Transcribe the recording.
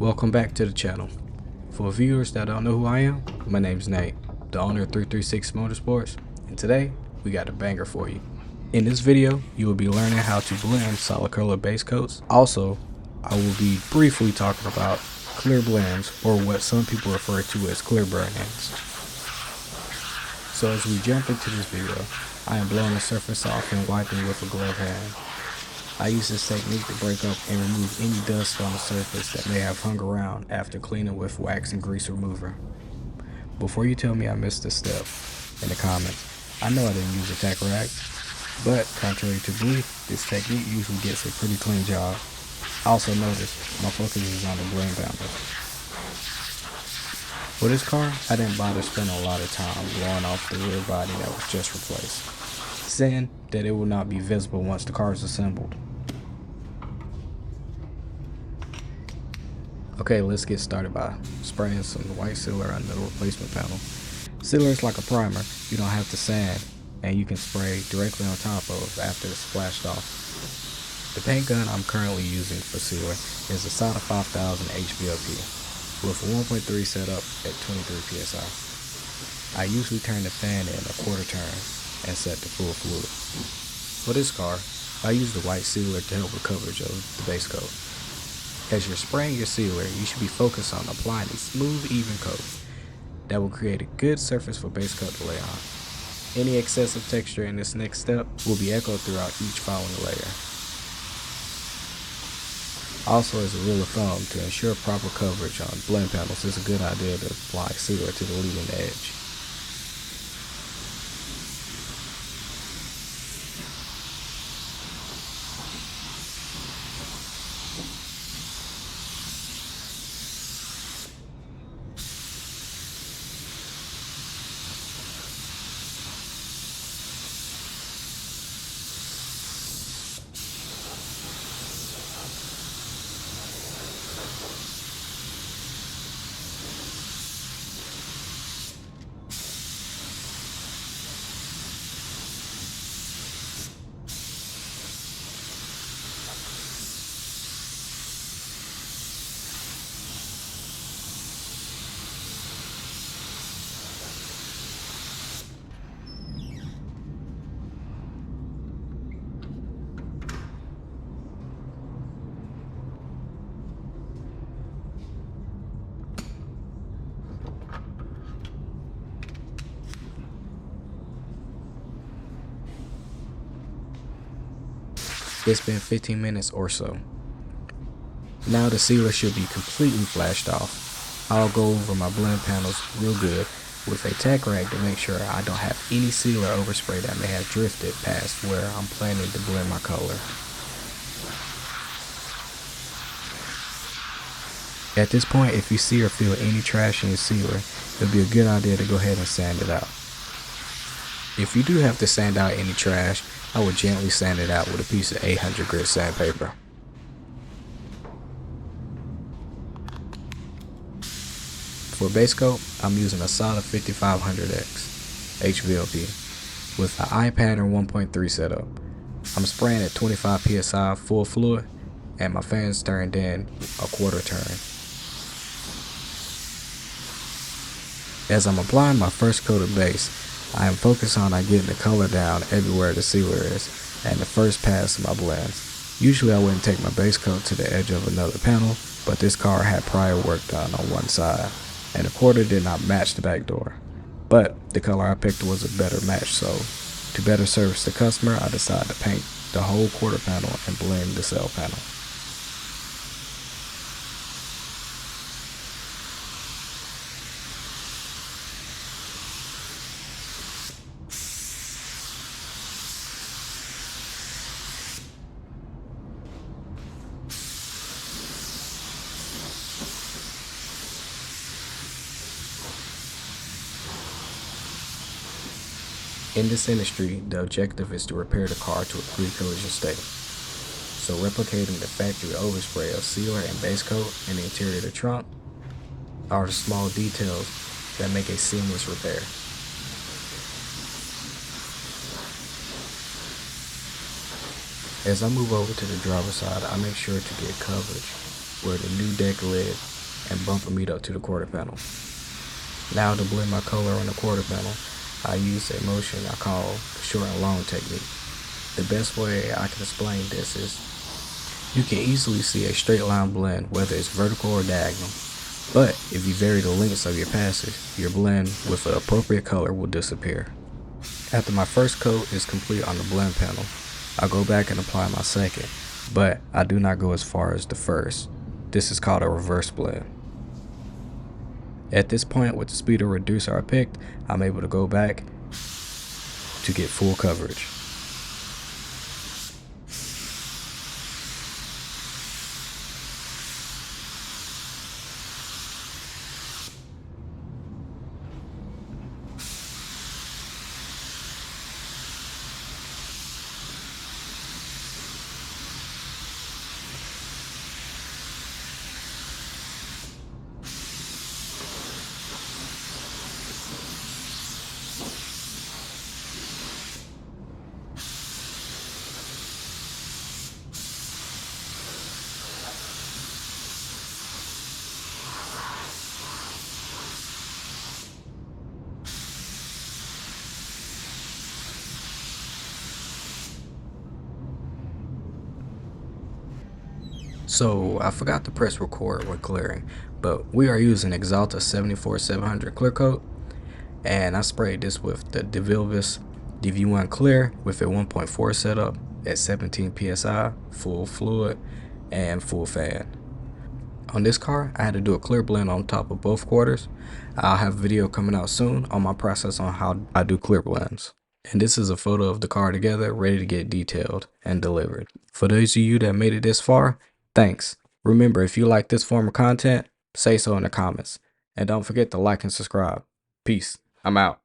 Welcome back to the channel. For viewers that don't know who I am, my name's Nate, the owner of 336 Motorsports, and today we got a banger for you. In this video, you will be learning how to blend solid color base coats. Also, I will be briefly talking about clear blends, or what some people refer to as clear burn-ins. So as we jump into this video, I am blowing the surface off and wiping with a glove hand. I use this technique to break up and remove any dust on the surface that may have hung around after cleaning with wax and grease remover. Before you tell me I missed a step in the comments, I know I didn't use a tack rag, but contrary to belief, this technique usually gets a pretty clean job. Also notice my focus is on the blend panel. For this car, I didn't bother spending a lot of time blowing off the rear body that was just replaced, saying that it will not be visible once the car is assembled. Okay, let's get started by spraying some white sealer on the replacement panel. Sealer is like a primer. You don't have to sand, and you can spray directly on top of after it's splashed off. The paint gun I'm currently using for sealer is a Sada 5000 HVLP with a 1.3 set up at 23 psi. I usually turn the fan in a quarter turn and set the full fluid. For this car, I use the white sealer to help with coverage of the base coat. As you're spraying your sealer, you should be focused on applying a smooth, even coat that will create a good surface for base coat to lay on. Any excessive texture in this next step will be echoed throughout each following layer. Also, as a rule of thumb, to ensure proper coverage on blend panels, it's a good idea to apply sealer to the leading edge. It's been 15 minutes or so. Now the sealer should be completely flashed off. I'll go over my blend panels real good with a tack rag to make sure I don't have any sealer overspray that may have drifted past where I'm planning to blend my color. At this point, if you see or feel any trash in your sealer, it'll be a good idea to go ahead and sand it out. If you do have to sand out any trash, I would gently sand it out with a piece of 800 grit sandpaper. For base coat, I'm using a Sada 5500X HVLP with an eye pattern 1.3 setup. I'm spraying at 25 psi full fluid, and my fan's turned in a quarter turn. As I'm applying my first coat of base, I am focused on getting the color down everywhere the sealer is and the first pass of my blends. Usually I wouldn't take my base coat to the edge of another panel, but this car had prior work done on one side, and the quarter did not match the back door. But the color I picked was a better match, so to better service the customer, I decided to paint the whole quarter panel and blend the cell panel. In this industry, the objective is to repair the car to a pre-collision state. So replicating the factory overspray of sealer and base coat in the interior of the trunk are the small details that make a seamless repair. As I move over to the driver's side, I make sure to get coverage where the new deck lid and bumper meet up to the quarter panel. Now to blend my color on the quarter panel, I use a motion I call the short and long technique. The best way I can explain this is you can easily see a straight line blend whether it's vertical or diagonal. But if you vary the lengths of your passes, your blend with an appropriate color will disappear. After my first coat is complete on the blend panel, I go back and apply my second, but I do not go as far as the first. This is called a reverse blend. At this point, with the speeder reducer I picked, I'm able to go back to get full coverage. So I forgot to press record when clearing, but we are using Axalta 74700 clear coat, and I sprayed this with the DeVilbiss DV1 clear with a 1.4 setup at 17 psi, full fluid, and full fan. On this car, I had to do a clear blend on top of both quarters. I'll have a video coming out soon on my process on how I do clear blends. And this is a photo of the car together, ready to get detailed and delivered. For those of you that made it this far, thanks. Remember, if you like this form of content, say so in the comments. And don't forget to like and subscribe. Peace. I'm out.